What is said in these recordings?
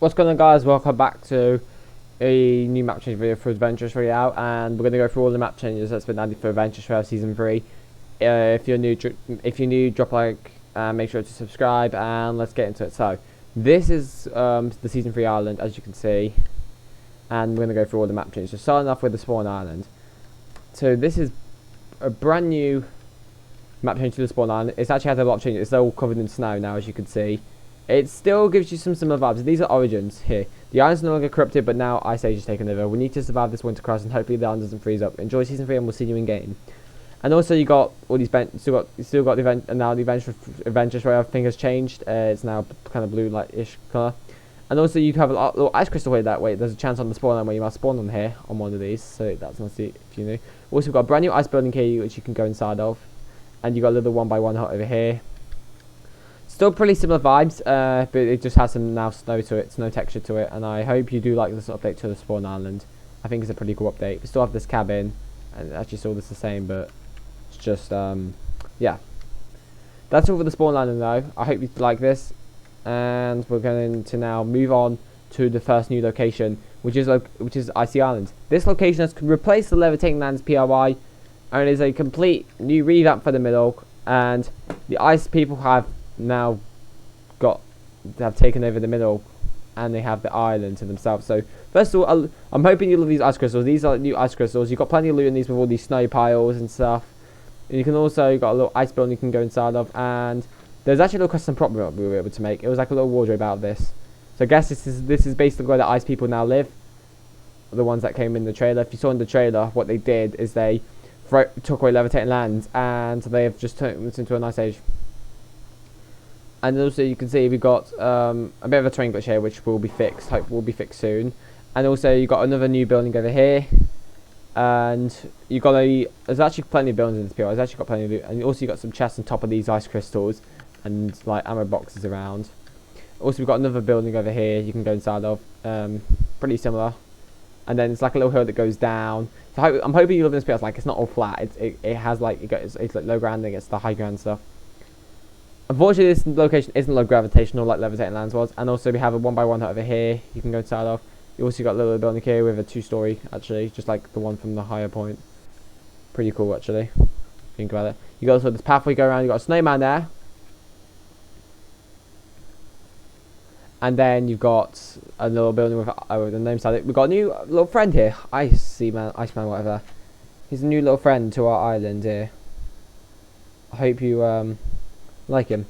What's going on, guys? Welcome back to a new map change video for Adventurous Royale, and we're going to go through all the map changes that's been added for Adventurous Royale Season 3. If you're new, drop a like, and make sure to subscribe, and let's get into it. So, this is the Season 3 island, as you can see, and we're going to go through all the map changes. So, starting off with the spawn island. So, this is a brand new map change to the spawn island. It's actually had a lot of changes. It's all covered in snow now, as you can see. It still gives you some similar vibes. These are origins here. The island's no longer corrupted, but now Ice Age is taken over. We need to survive this winter cross, and hopefully the island doesn't freeze up. Enjoy Season 3, and we'll see you in game. And also, you got all these you still got the event, and now the Adventurous Royale thing has changed. It's now kind of blue light-ish colour. And also, you have a little ice crystal here that way. There's a chance on the spawn line where you must spawn on here on one of these. So that's nice if you knew. Also, we've got a brand new ice building here which you can go inside of, and you got a little 1x1 hut over here. Still pretty similar vibes, but it just has some now snow to it, snow texture to it, and I hope you do like this update to the spawn island. I think it's a pretty cool update. We still have this cabin, and actually still this the same, but it's just yeah. That's all for the spawn island though. I hope you like this, and we're going to now move on to the first new location, which is Icy Island. This location has replaced the Levitating Lands PRI, and is a complete new revamp for the middle, and the ice people have now taken over the middle, and they have the island to themselves. So first of all, I'm hoping you love these ice crystals. These are new ice crystals. You've got plenty of loot in these with all these snow piles and stuff, and you can also got a little ice building you can go inside of, and there's actually a little custom prop we were able to make. It was like a little wardrobe out of this. So I guess this is basically where the ice people now live, the ones that came in the trailer. If you saw in the trailer, what they did is they took away Levitating Lands, and they have just turned this into an Ice Age. And also you can see we've got a bit of a terrain glitch here, which will be fixed. Hope will be fixed soon. And also you got another new building over here, and you got there's actually plenty of buildings in this PO. There's actually got plenty of loot, and also you got some chests on top of these ice crystals, and like ammo boxes around. Also we've got another building over here you can go inside of, pretty similar. And then it's like a little hill that goes down. So I'm hoping you live in this PO. Like it's not all flat. It has like it's like low ground and it's the high ground stuff. Unfortunately, this location isn't low gravitational like Levitating Lands was, and also we have a 1x1 hut over here you can go inside of. You also got a little building here with a 2-story, actually, just like the one from the higher point. Pretty cool, actually. Think about it. You got also this pathway go around. You got a snowman there, and then you've got a little building with the name side. We've got a new little friend here, Iceman, whatever. He's a new little friend to our island here. I hope you like him.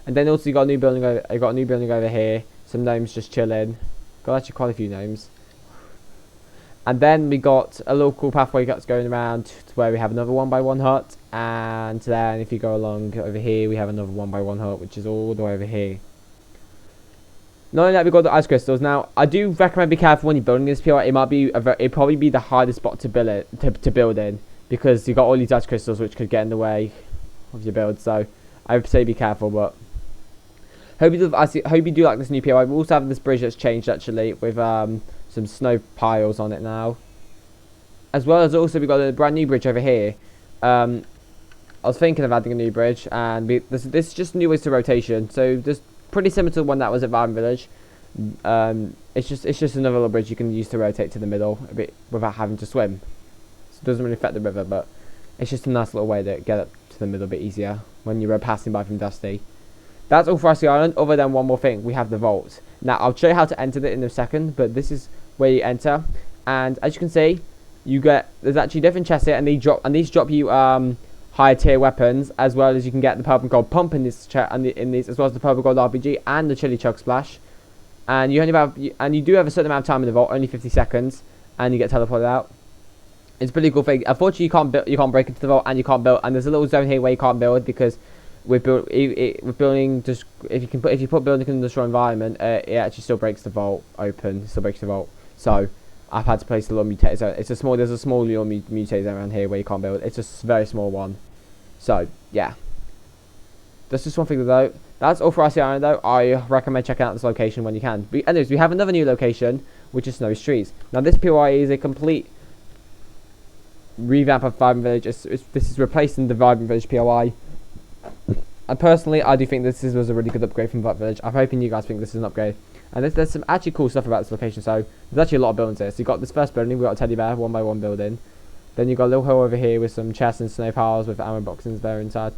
And then also you got a new building over here. Some gnomes just chilling. Got actually quite a few gnomes. And then we got a little cool pathway that's going around to where we have another 1x1 hut. And then if you go along over here, we have another 1x1 hut, which is all the way over here. Not only that, we got the ice crystals. Now, I do recommend be careful when you're building this PI. It'd probably be the hardest spot to build in, because you got all these ice crystals which could get in the way of your build. So I would say be careful, but hope you do like this new POI. We also have this bridge that's changed actually with some snow piles on it now, as well as also we got a brand new bridge over here. I was thinking of adding a new bridge, and this is just new ways to rotation. So just pretty similar to the one that was at Vibrant Village. It's just another little bridge you can use to rotate to the middle a bit without having to swim. So it doesn't really affect the river, but it's just a nice little way to get up to the middle a bit easier when you're passing by from Dusty. That's all for Icy Island, other than one more thing. We have the vault. Now I'll show you how to enter it in a second, but this is where you enter, and as you can see, there's actually different chests here, and these drop you higher tier weapons, as well as you can get the purple gold pump in this in these, as well as the purple gold RPG and the chili chug splash. And you do have a certain amount of time in the vault, only 50 seconds, and you get teleported out. It's a pretty cool thing. Unfortunately, you can't break into the vault, and you can't build. And there's a little zone here where you can't build, because we're building just if you put building in the destroy environment, it actually still breaks the vault open. It still breaks the vault. So I've had to place a little mutated zone. There's a small little mutated zone around here where you can't build. It's just a very small one. So yeah, that's just one thing though. That's all for Icy Island though. I recommend checking out this location when you can. Anyways, we have another new location, which is Snowy Streets. Now this POI is a complete revamp of Vibrant Village. This is replacing the Vibrant Village POI. And personally, I do think this was a really good upgrade from that village. I'm hoping you guys think this is an upgrade. And there's some actually cool stuff about this location. So there's actually a lot of buildings here. So you got this first building, we've got a teddy bear, 1x1 building. Then you got a little hill over here with some chests and snow piles with ammo boxes there inside.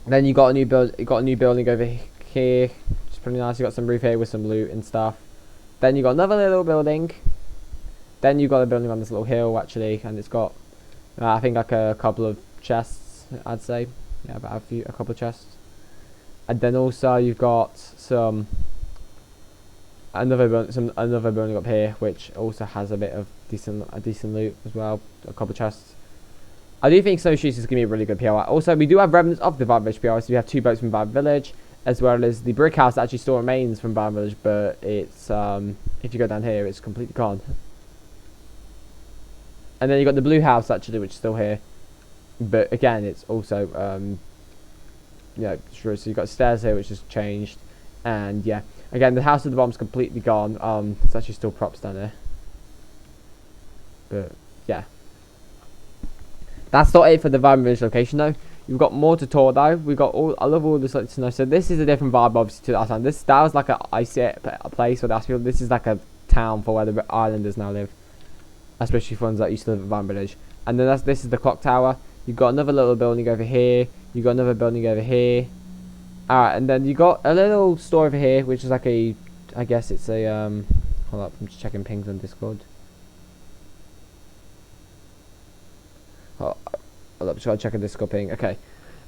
Then you got a new building over here, which is pretty nice. You got some roof here with some loot and stuff. Then you got another little building. Then you got a building on this little hill actually, and it's got I think like a couple of chests, I'd say. Yeah, about a couple of chests. And then also you've got another building up here, which also has a bit of decent loot as well. A couple of chests. I do think Snowshoes is going to be a really good POI. Also, we do have remnants of the Vibe Village POI, so we have 2 boats from Vibe Village, as well as the brick house that actually still remains from Vibe Village, but it's if you go down here, it's completely gone. And then you got the blue house actually, which is still here, but again, it's also true. So you've got stairs here, which has changed, and yeah, again, the house at the bottom's completely gone. It's actually still props down there, but yeah. That's not it for the Vibe Village location though. You've got more to tour though. We've got I love all this like snow. So this is a different vibe obviously to the last time. That was like a place for the people. This is like a town for where the islanders now live. Especially for ones that used to live at Vibe Village. And then this is the clock tower. You've got another little building over here. You've got another building over here. Alright, and then you got a little store over here, which is like I guess it's a hold up, I'm just checking pings on Discord. I'm just going to check a Discord ping. Okay.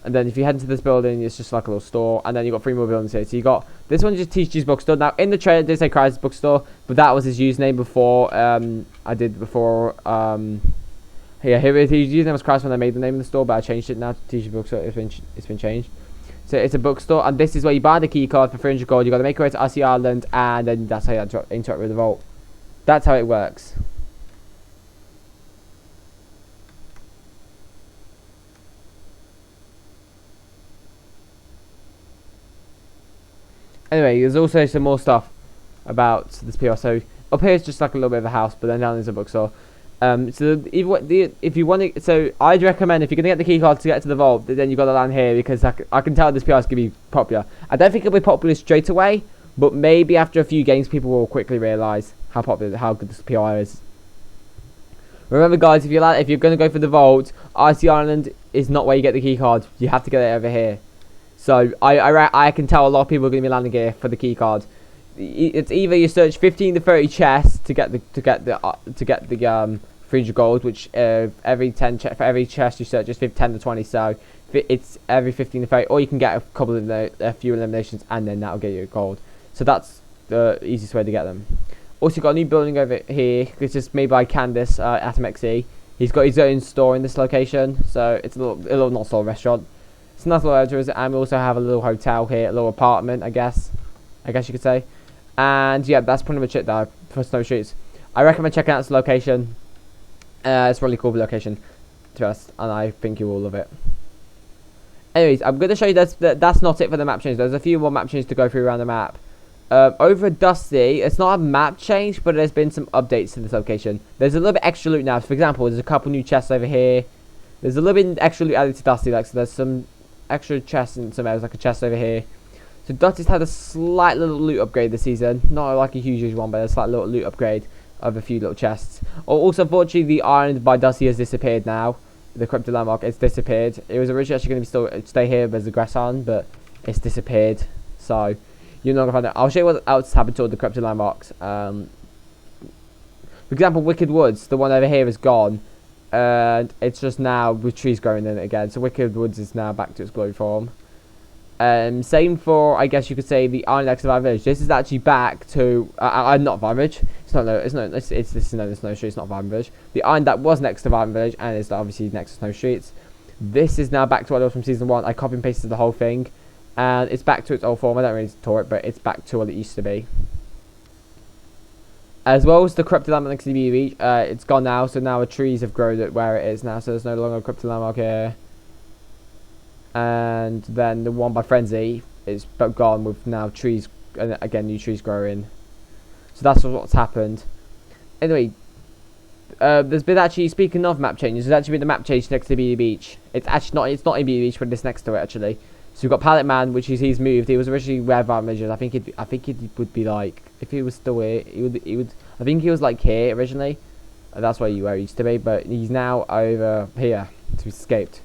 And then if you head into this building, it's just like a little store. And then you got 3 more buildings here. So you got this one just teaches bookstore. Now in the trailer it did say Cry's bookstore, but that was his username before. Yeah, his username was Cry's when I made the name of the store, but I changed it now to teaches bookstore. It's been changed. So it's a bookstore, and this is where you buy the key card for 300 gold. You got to make your way to Icy Island, and then that's how you interact with the vault. That's how it works. Anyway, there's also some more stuff about this PR. So up here is just like a little bit of a house, but then down there's a bookstore. So if you want to, so I'd recommend if you're gonna get the key card to get to the vault, then you've got to land here because I can tell this PR is gonna be popular. I don't think it'll be popular straight away, but maybe after a few games, people will quickly realise how good this PR is. Remember, guys, if you're gonna go for the vault, Icy Island is not where you get the key card. You have to get it over here. So I can tell a lot of people are going to be landing here for the key card. It's either you search 15 to 30 chests to get the 300 gold, which for every chest you search is 10 to 20. So it's every 15 to 30, or you can get a few eliminations and then that'll get you gold. So that's the easiest way to get them. Also, you've got a new building over here, which is made by Candice at MXE. He's got his own store in this location, so it's a little not store restaurant. It's a nice little Adventurous, and we also have a little hotel here, a little apartment, I guess you could say. And yeah, that's pretty much it though for Snowshoes. I recommend checking out this location. It's a really cool location to us, and I think you will love it. Anyways, I'm going to show you that's not it for the map change. There's a few more map changes to go through around the map. Over at Dusty, it's not a map change, but there's been some updates to this location. There's a little bit extra loot now. So for example, there's a couple new chests over here. There's a little bit extra loot added to Dusty, so there's some extra chests in some areas, like a chest over here. So Dusty's had a slight little loot upgrade this season, not like a huge one, but a slight little loot upgrade of a few little chests. Also, unfortunately, the island by Dusty has disappeared now. The crypto landmark, it's disappeared. It was originally actually going to stay here as a grass island, but it's disappeared. So you're not gonna find it. I'll show you what else happened to all the crypto landmarks. For example, Wicked Woods, the one over here is gone. And it's just now with trees growing in it again. So Wicked Woods is now back to its glory form. Same for, I guess you could say, the island next to Vibe Village. This is actually back to not Vibe Village. This is known as Snow Street. It's not Vibe Village. The island that was next to Vibe Village and is obviously next to Snow Streets. This is now back to what it was from season 1. I copy and pasted the whole thing, and it's back to its old form. I don't really tour it, but it's back to what it used to be. As well as the corrupted landmark next to the beach, it's gone now, so now the trees have grown it where it is now, so there's no longer a corrupted landmark here. And then the one by Frenzy is gone with now trees, and again new trees growing. So that's what's happened. Anyway, there's been actually, speaking of map changes, there's actually been a map change next to the beach. It's not in Beach Beach, but it's next to it actually. So we've got Pallet Man, which is he's moved. He was originally where Adventurous is. I think it would be like if he was still here. He would. I think he was like here originally. That's where he used to be, but he's now over here. So he's escaped.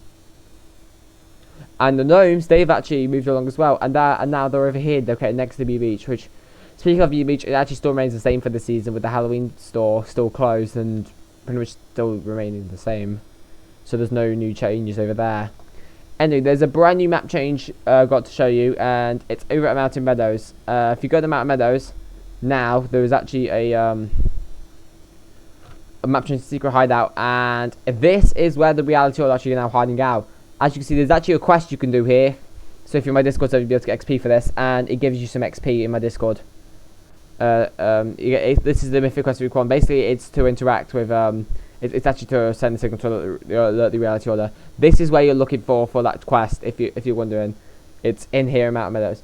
And the gnomes, they've actually moved along as well, and now they're over here. They're next to B Beach, which, speaking of B Beach, it actually still remains the same for the season, with the Halloween store still closed and pretty much still remaining the same. So there's no new changes over there. Anyway, there's a brand new map change got to show you, and it's over at Mountain Meadows. If you go to Mountain Meadows, now there is actually a map change secret hideout, and this is where the reality are actually now hiding out. As you can see, there's actually a quest you can do here. So if you're in my Discord, so you'll be able to get XP for this, and it gives you some XP in my Discord. This is the mythic quest requirement. Basically, it's to interact with it's actually to send a signal to alert the reality order. This is where you're looking for that quest. If you're wondering, it's in here in Mountain Meadows.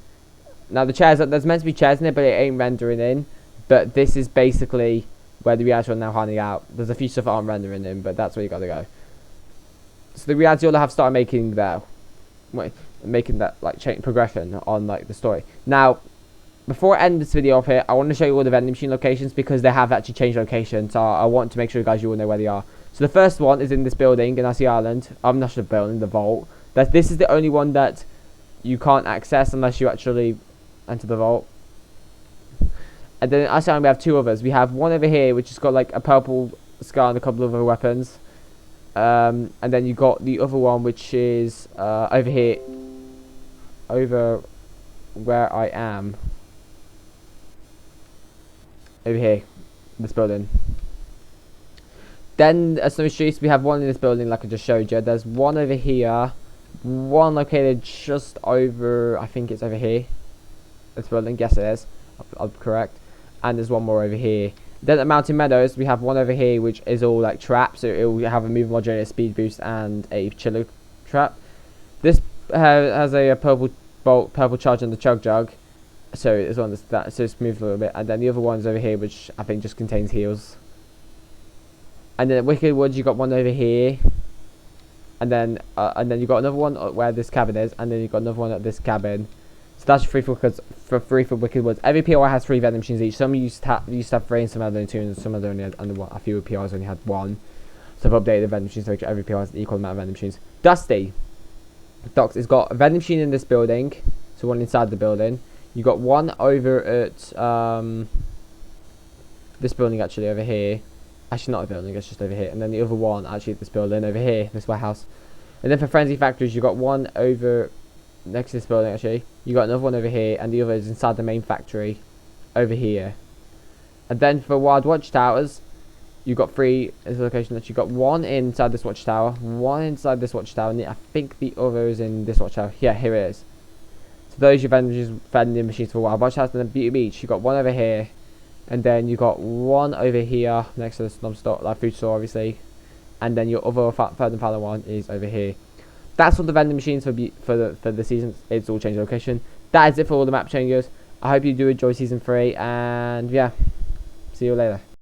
Now the chairs, there's meant to be chairs in it, but it ain't rendering in. But this is basically where the reality order now hiding out. There's a few stuff that aren't rendering in, but that's where you gotta go. So the reality order have started making that like change progression on like the story. Now, before I end this video off here, I want to show you all the vending machine locations because they have actually changed location. So I want to make sure you guys all know where they are. So the first one is in this building, and that's the island. I'm not sure the building, the vault. This is the only one that you can't access unless you actually enter the vault. And then outside we have two others. We have one over here which has got like a purple scar and a couple of other weapons. And then you got the other one which is over here, over where I am, over here, this building. Then at Snowy Streets we have one in this building like I just showed you. There's one over here, one located just over, I think it's over here, this building, yes it is, I'll be correct. And there's one more over here. Then at Mountain Meadows, we have one over here which is all like traps. So it will have a move modulator, speed boost, and a chiller trap. This has a purple bolt, purple charge on the chug jug. So it's one that so it's moved a little bit. And then the other one's over here, which I think just contains heals. And then at Wicked Woods, you got one over here. And then you got another one where this cabin is, and then you got another one at this cabin. So that's free for Wicked Woods. Every POI has 3 vending machines each. Some used to have 3, and some had only 2, and some had only had a few POIs only had 1. So I've updated the vending machines to make sure every POI has an equal amount of vending machines. Dusty Docks has got a vending machine in this building, so one inside the building. You got one over at this building actually over here. Actually not a building, it's just over here. And then the other one actually at this building over here, this warehouse. And then for Frenzy Factories, you got one over next to this building actually. You got another one over here, and the other is inside the main factory over here. And then for Wild Watchtowers, you got 3 as a location that you got one inside this watchtower, one inside this watchtower, and I think the other is in this watchtower. Yeah, here it is. So those are your vending machines for Wild Watchtowers. And then Beauty Beach, you got one over here, and then you got one over here next to the snob store, like food store obviously. And then your other third and final one is over here. That's all the vending machines for the season. It's all changed location. That is it for all the map changes. I hope you do enjoy season 3, and yeah, see you later.